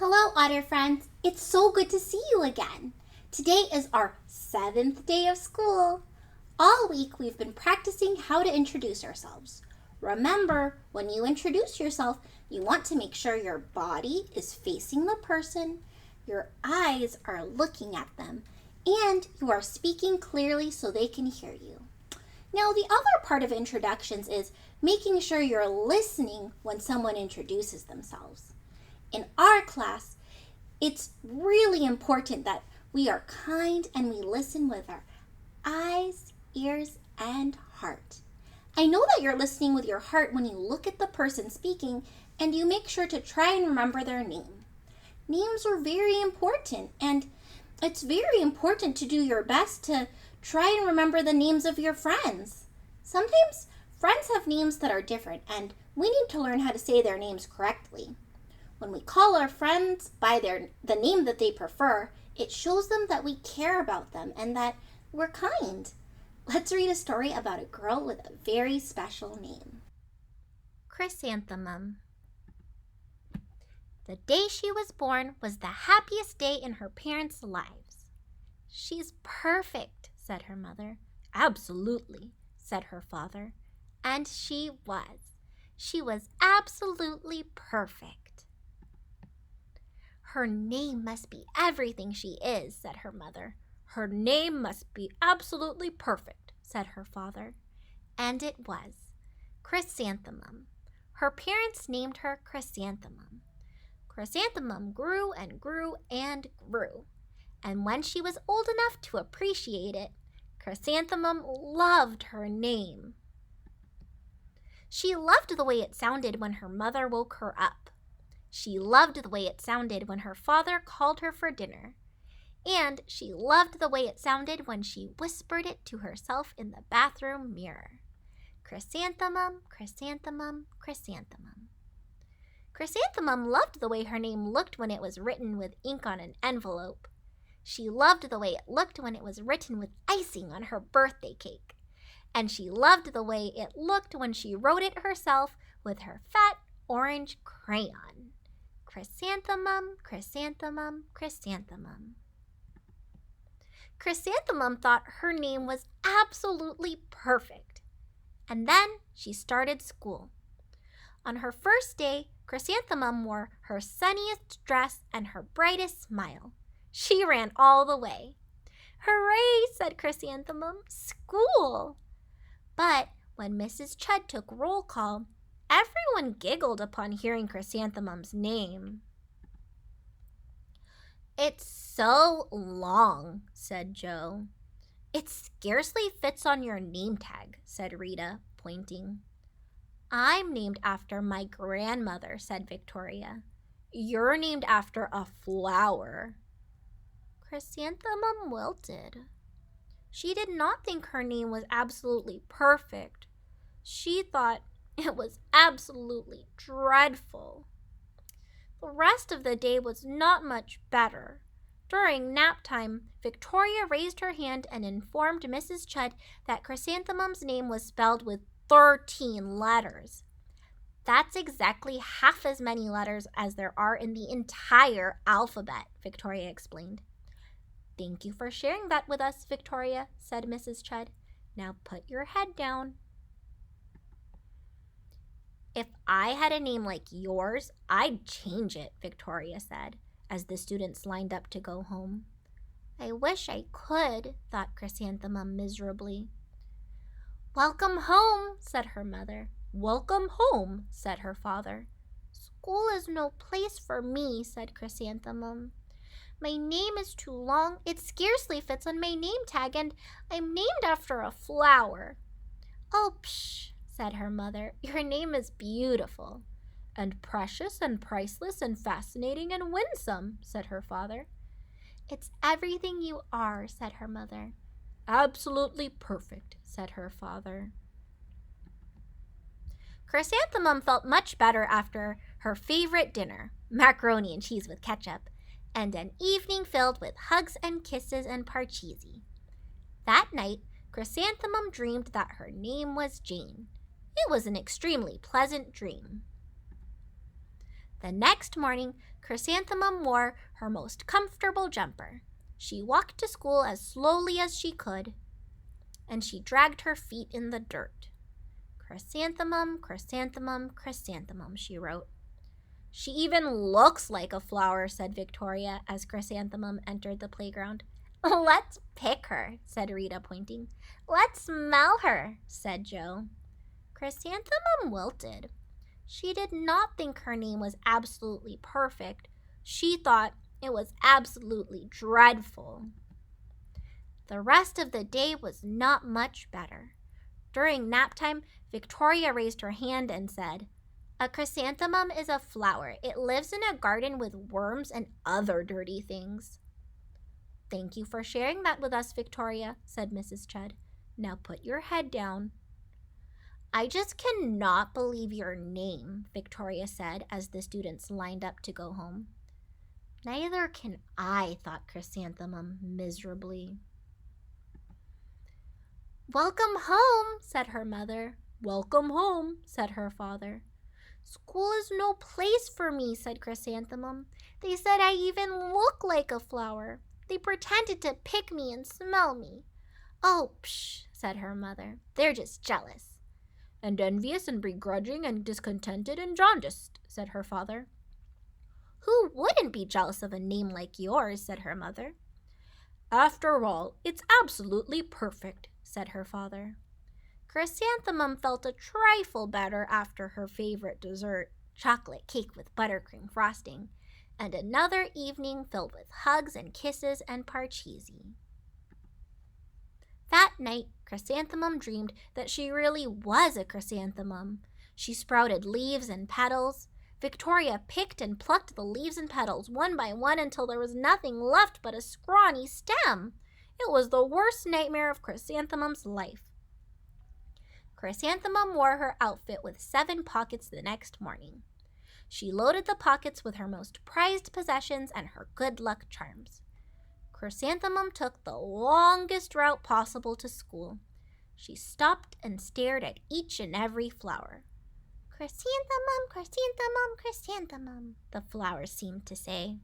Hello, otter friends. It's so good to see you again. Today is our 7th day of school. All week we've been practicing how to introduce ourselves. Remember, when you introduce yourself, you want to make sure your body is facing the person, your eyes are looking at them, and you are speaking clearly so they can hear you. Now, the other part of introductions is making sure you're listening when someone introduces themselves. In our class, it's really important that we are kind and we listen with our eyes, ears, and heart. I know that you're listening with your heart when you look at the person speaking and you make sure to try and remember their name. Names are very important, and it's very important to do your best to try and remember the names of your friends. Sometimes friends have names that are different, and we need to learn how to say their names correctly. When we call our friends by the name that they prefer, it shows them that we care about them and that we're kind. Let's read a story about a girl with a very special name. Chrysanthemum. The day she was born was the happiest day in her parents' lives. "She's perfect," said her mother. "Absolutely," said her father. And she was. She was absolutely perfect. "Her name must be everything she is," said her mother. "Her name must be absolutely perfect," said her father. And it was. Chrysanthemum. Her parents named her Chrysanthemum. Chrysanthemum grew and grew and grew. And when she was old enough to appreciate it, Chrysanthemum loved her name. She loved the way it sounded when her mother woke her up. She loved the way it sounded when her father called her for dinner. And she loved the way it sounded when she whispered it to herself in the bathroom mirror. Chrysanthemum, chrysanthemum, chrysanthemum. Chrysanthemum loved the way her name looked when it was written with ink on an envelope. She loved the way it looked when it was written with icing on her birthday cake. And she loved the way it looked when she wrote it herself with her fat orange crayon. Chrysanthemum, chrysanthemum, chrysanthemum. Chrysanthemum thought her name was absolutely perfect. And then she started school. On her first day, Chrysanthemum wore her sunniest dress and her brightest smile. She ran all the way. "Hooray," said Chrysanthemum, "school!" But when Mrs. Chud took roll call, everyone giggled upon hearing Chrysanthemum's name. "It's so long," said Joe. "It scarcely fits on your name tag," said Rita, pointing. "I'm named after my grandmother," said Victoria. "You're named after a flower." Chrysanthemum wilted. She did not think her name was absolutely perfect. She thought it was absolutely dreadful. The rest of the day was not much better. During nap time, Victoria raised her hand and informed Mrs. Chud that Chrysanthemum's name was spelled with 13 letters. "That's exactly half as many letters as there are in the entire alphabet," Victoria explained. "Thank you for sharing that with us, Victoria," said Mrs. Chud. "Now put your head down." "If I had a name like yours, I'd change it," Victoria said, as the students lined up to go home. "I wish I could," thought Chrysanthemum miserably. "Welcome home," said her mother. "Welcome home," said her father. "School is no place for me," said Chrysanthemum. "My name is too long. It scarcely fits on my name tag, and I'm named after a flower." "Oh, psh," said her mother. "Your name is beautiful." "And precious and priceless and fascinating and winsome," said her father. "It's everything you are," said her mother. "Absolutely perfect," said her father. Chrysanthemum felt much better after her favorite dinner, macaroni and cheese with ketchup, and an evening filled with hugs and kisses and parcheesi. That night, Chrysanthemum dreamed that her name was Jane. It was an extremely pleasant dream. The next morning, Chrysanthemum wore her most comfortable jumper. She walked to school as slowly as she could, and she dragged her feet in the dirt. Chrysanthemum, chrysanthemum, chrysanthemum, she wrote. She even looks like a flower, said Victoria as Chrysanthemum entered the playground. Let's pick her, said Rita, pointing. Let's smell her, said Joe. Chrysanthemum wilted. She did not think her name was absolutely perfect. She thought it was absolutely dreadful. The rest of the day was not much better. During nap time, Victoria raised her hand and said, A chrysanthemum is a flower. It lives in a garden with worms and other dirty things. Thank you for sharing that with us, Victoria, said Mrs. Chudd. Now put your head down. I just cannot believe your name, Victoria said as the students lined up to go home. Neither can I, thought Chrysanthemum miserably. Welcome home, said her mother. Welcome home, said her father. School is no place for me, said Chrysanthemum. They said I even look like a flower. They pretended to pick me and smell me. Oh, psh, said her mother. They're just jealous. And envious and begrudging and discontented and jaundiced, said her father. Who wouldn't be jealous of a name like yours, said her mother. After all, it's absolutely perfect, said her father. Chrysanthemum felt a trifle better after her favorite dessert, chocolate cake with buttercream frosting, and another evening filled with hugs and kisses and parcheesi. That night, Chrysanthemum dreamed that she really was a chrysanthemum. She sprouted leaves and petals. Victoria picked and plucked the leaves and petals one by one until there was nothing left but a scrawny stem. It was the worst nightmare of Chrysanthemum's life. Chrysanthemum wore her outfit with 7 pockets the next morning. She loaded the pockets with her most prized possessions and her good luck charms. Chrysanthemum took the longest route possible to school. She stopped and stared at each and every flower. Chrysanthemum, chrysanthemum, chrysanthemum, the flowers seemed to say.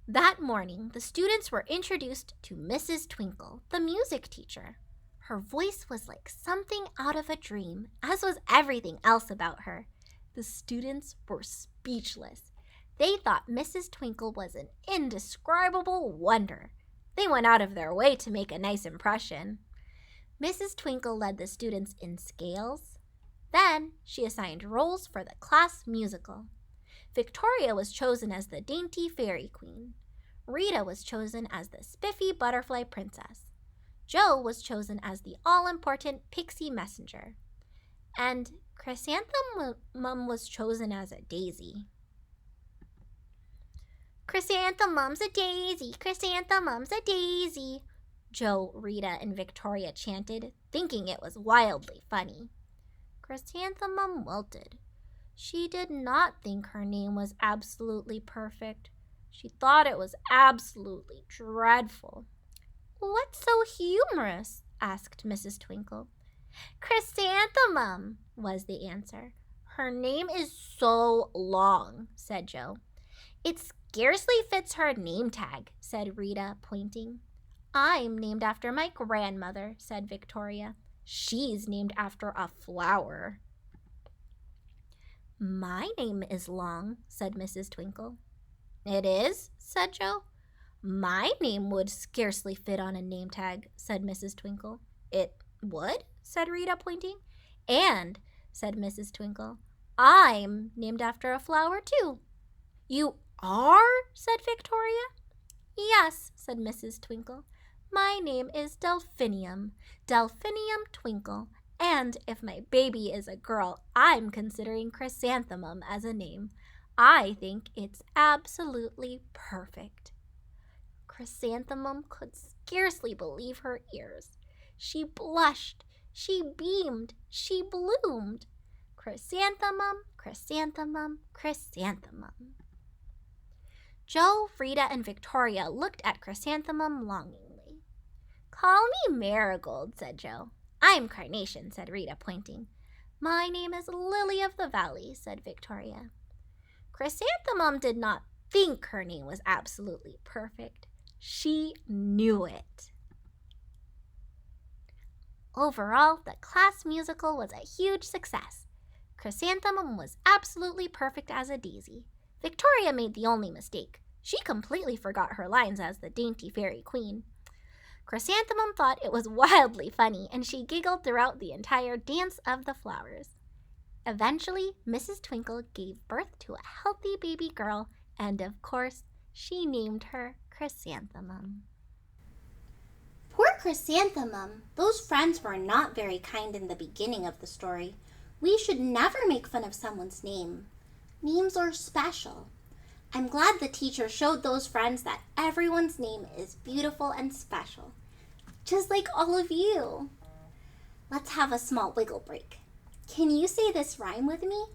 That morning, the students were introduced to Mrs. Twinkle, the music teacher. Her voice was like something out of a dream, as was everything else about her. The students were speechless. They thought Mrs. Twinkle was an indescribable wonder. They went out of their way to make a nice impression. Mrs. Twinkle led the students in scales. Then she assigned roles for the class musical. Victoria was chosen as the dainty fairy queen. Rita was chosen as the spiffy butterfly princess. Joe was chosen as the all-important pixie messenger. And Chrysanthemum was chosen as a daisy. Chrysanthemum's a daisy, chrysanthemum's a daisy, Joe, Rita, and Victoria chanted, thinking it was wildly funny. Chrysanthemum wilted. She did not think her name was absolutely perfect. She thought it was absolutely dreadful. What's so humorous? Asked Mrs. Twinkle. Chrysanthemum, was the answer. Her name is so long, said Joe. It scarcely fits her name tag, said Rita, pointing. I'm named after my grandmother, said Victoria. She's named after a flower. My name is long, said Mrs. Twinkle. It is, said Joe. My name would scarcely fit on a name tag, said Mrs. Twinkle. It would, said Rita, pointing. And, said Mrs. Twinkle, I'm named after a flower, too. You are? Said Victoria. Yes, said Mrs. Twinkle. My name is Delphinium, Delphinium Twinkle, and if my baby is a girl, I'm considering Chrysanthemum as a name. I think it's absolutely perfect. Chrysanthemum could scarcely believe her ears. She blushed, she beamed, she bloomed. Chrysanthemum, chrysanthemum, chrysanthemum. Joe, Rita, and Victoria looked at Chrysanthemum longingly. Call me Marigold, said Joe. I'm Carnation, said Rita, pointing. "My name is Lily of the Valley," said Victoria. Chrysanthemum did not think her name was absolutely perfect. She knew it. Overall, the class musical was a huge success. Chrysanthemum was absolutely perfect as a daisy. Victoria made the only mistake. She completely forgot her lines as the dainty fairy queen. Chrysanthemum thought it was wildly funny, and she giggled throughout the entire Dance of the Flowers. Eventually, Mrs. Twinkle gave birth to a healthy baby girl, and of course, she named her Chrysanthemum. Poor Chrysanthemum. Those friends were not very kind in the beginning of the story. We should never make fun of someone's name. Names are special. I'm glad the teacher showed those friends that everyone's name is beautiful and special, just like all of you. Let's have a small wiggle break. Can you say this rhyme with me?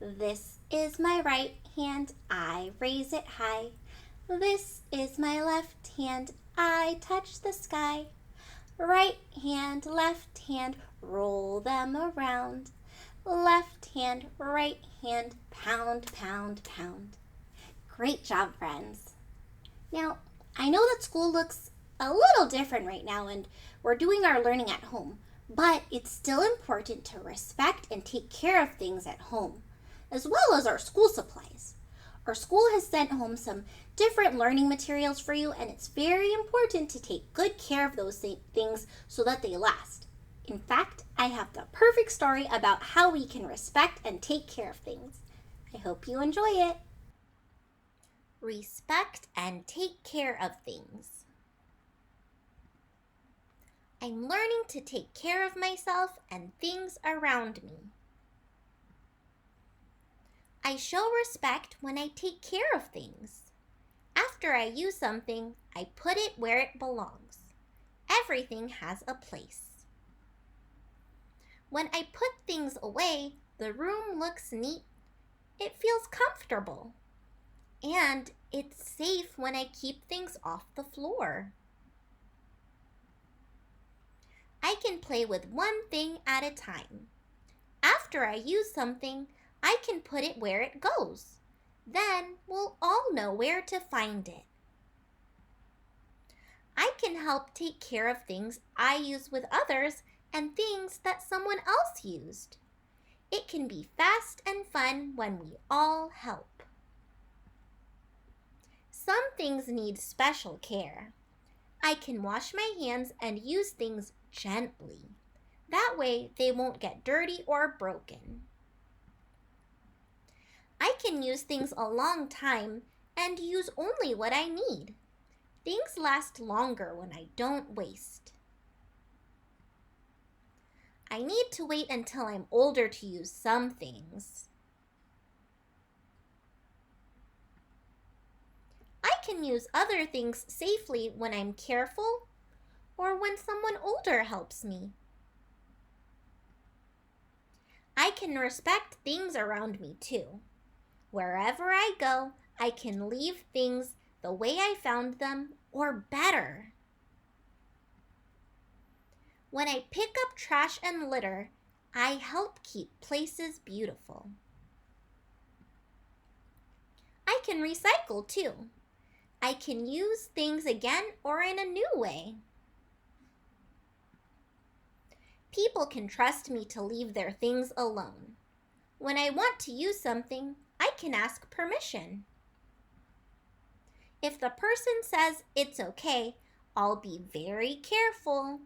This is my right hand, I raise it high. This is my left hand, I touch the sky. Right hand, left hand, roll them around. Left hand, right hand, pound, pound, pound. Great job, friends. Now, I know that school looks a little different right now and we're doing our learning at home, but it's still important to respect and take care of things at home, as well as our school supplies. Our school has sent home some different learning materials for you, and it's very important to take good care of those things so that they last. In fact, I have the perfect story about how we can respect and take care of things. I hope you enjoy it. Respect and take care of things. I'm learning to take care of myself and things around me. I show respect when I take care of things. After I use something, I put it where it belongs. Everything has a place. When I put things away, the room looks neat. It feels comfortable. And it's safe when I keep things off the floor. I can play with one thing at a time. After I use something, I can put it where it goes. Then we'll all know where to find it. I can help take care of things I use with others and things that someone else used. It can be fast and fun when we all help. Some things need special care. I can wash my hands and use things gently. That way they won't get dirty or broken. I can use things a long time and use only what I need. Things last longer when I don't waste. I need to wait until I'm older to use some things. I can use other things safely when I'm careful or when someone older helps me. I can respect things around me too. Wherever I go, I can leave things the way I found them or better. When I pick up trash and litter, I help keep places beautiful. I can recycle too. I can use things again or in a new way. People can trust me to leave their things alone. When I want to use something, I can ask permission. If the person says it's okay, I'll be very careful.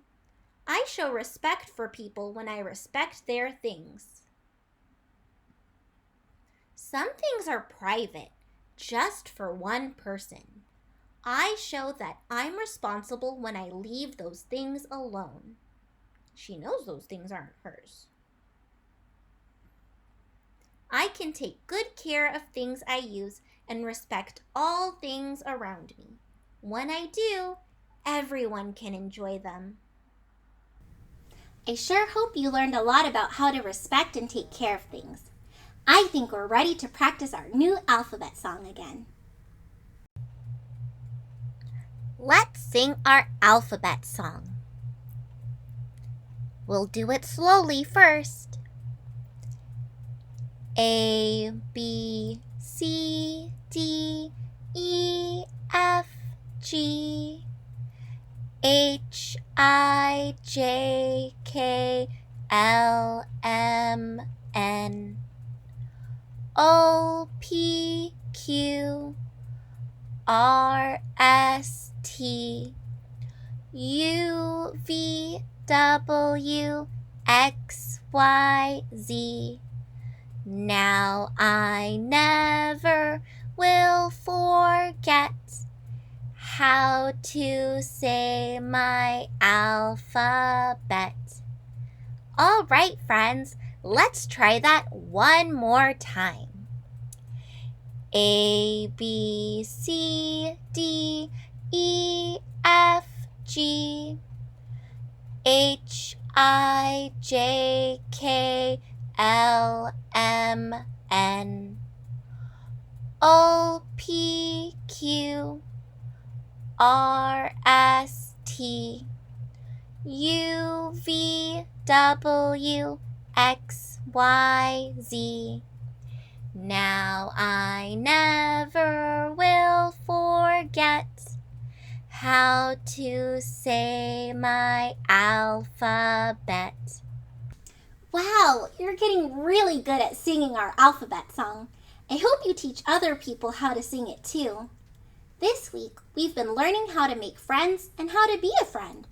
I show respect for people when I respect their things. Some things are private, just for one person. I show that I'm responsible when I leave those things alone. She knows those things aren't hers. I can take good care of things I use and respect all things around me. When I do, everyone can enjoy them. I sure hope you learned a lot about how to respect and take care of things. I think we're ready to practice our new alphabet song again. Let's sing our alphabet song. We'll do it slowly first. A, B, C, D, E, F, G, H, I, J, K, L, M, N, O, P, Q, R, S, T, U, V, W, X, Y, Z. Now I never will forget how to say my alphabet. All right, friends, let's try that one more time. A, B, C, D, E, F, G, H, I, J, K, L, M, N, O, P, Q, R, S, T, U, V, W, X, Y, Z. Now I never will forget how to say my alphabet. Wow, you're getting really good at singing our alphabet song. I hope you teach other people how to sing it too. This week, we've been learning how to make friends and how to be a friend.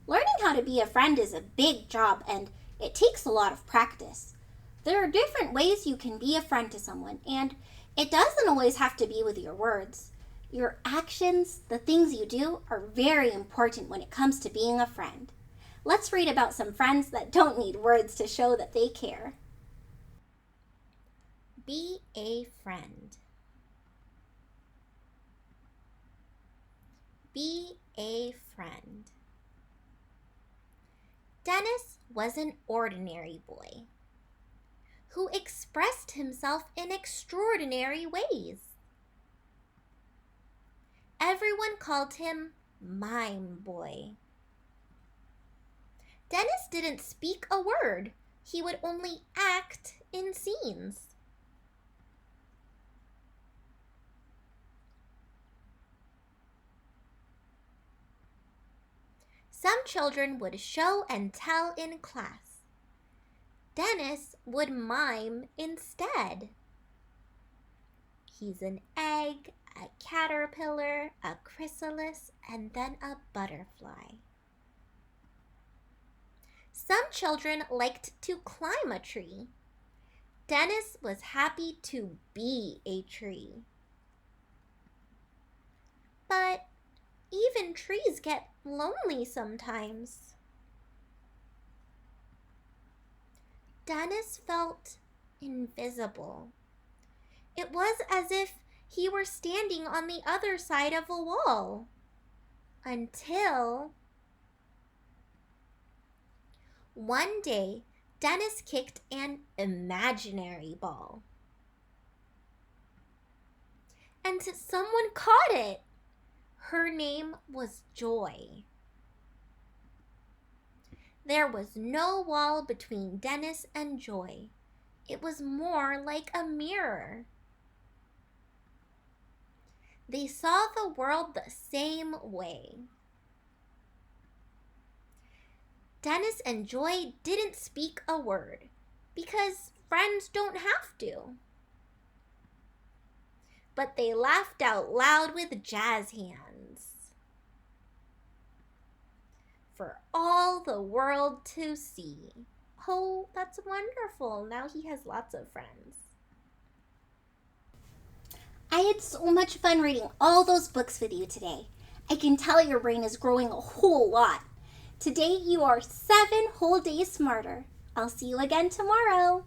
Learning how to be a friend is a big job and it takes a lot of practice. There are different ways you can be a friend to someone, and it doesn't always have to be with your words. Your actions, the things you do, are very important when it comes to being a friend. Let's read about some friends that don't need words to show that they care. Be a friend. Be a friend. Dennis was an ordinary boy who expressed himself in extraordinary ways. Everyone called him Mime Boy. Dennis didn't speak a word. He would only act in scenes. Some children would show and tell in class. Dennis would mime instead. He's an egg, a caterpillar, a chrysalis, and then a butterfly. Some children liked to climb a tree. Dennis was happy to be a tree. But even trees get lonely sometimes. Dennis felt invisible. It was as if he were standing on the other side of a wall. Until one day, Dennis kicked an imaginary ball. And someone caught it. Her name was Joy. There was no wall between Dennis and Joy. It was more like a mirror. They saw the world the same way. Dennis and Joy didn't speak a word because friends don't have to. But they laughed out loud with jazz hands. For all the world to see. Oh, that's wonderful. Now he has lots of friends. I had so much fun reading all those books with you today. I can tell your brain is growing a whole lot. Today you are 7 whole days smarter. I'll see you again tomorrow.